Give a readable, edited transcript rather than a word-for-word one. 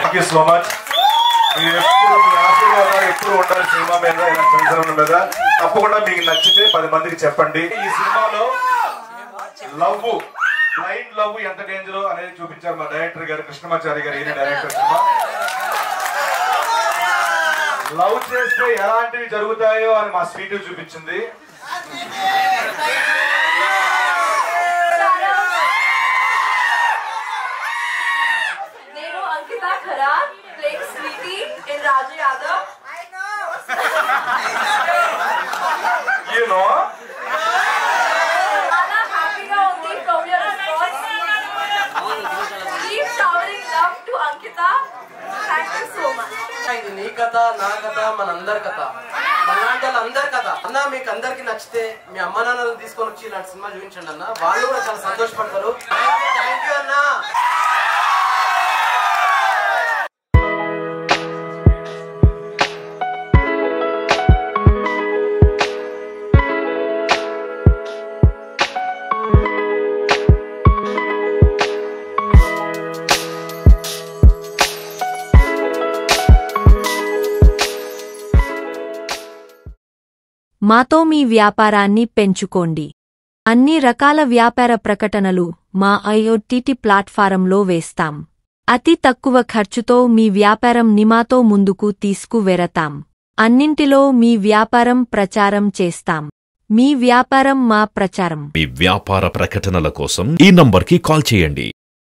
Thank you so much. మీరు ఎప్పుడు మీ ఆశీర్వాదాలు ఎప్పుడు ఉండాలి సినిమా మీద, సంవత్సరం మీద. తప్పకుండా మీకు నచ్చితే 10 మందికి చెప్పండి. ఈ సినిమాలో లవ్, బ్లైండ్ లవ్ ఎంత డేంజర్ అనేది చూపించారు మా డైరెక్టర్ గారు, కృష్ణమాచారి గారు. ఈయన డైరెక్టర్. సినిమా లవ్ చేస్తే ఎలాంటివి జరుగుతాయో అని మా స్వీట్ చూపించింది. నేను అంకిత ఖరార్ playing Sweetie in Raju Yadav. You know? చాలా హ్యాపీగా ఉంది from your response. Keep showering love to Ankita. Thank you so much. ఇది నీ కథ, నా కథ, మనందరి కథ, మనలాంటి వాళ్ళందరి కథ. అన్న మీకు అందరికి నచ్చితే మీ అమ్మ నాన్నలు తీసుకొని వచ్చి ఇలాంటి సినిమా చూపించండి అన్న. వాళ్ళు కూడా చాలా సంతోషపడతారు. థ్యాంక్ యూ అన్న. మాతో మీ వ్యాపారాన్ని పెంచుకోండి. అన్ని రకాల వ్యాపార ప్రకటనలు మా IOTT ప్లాట్ఫారంలో వేస్తాం. అతి తక్కువ ఖర్చుతో మీ వ్యాపారం నిమాతో ముందుకు తీసుకువెరతాం. అన్నింటిలో మీ వ్యాపారం ప్రచారం చేస్తాం. మీ వ్యాపారం మా ప్రచారం. మీ వ్యాపార ప్రకటనల కోసం ఈ నంబర్కి కాల్ చేయండి.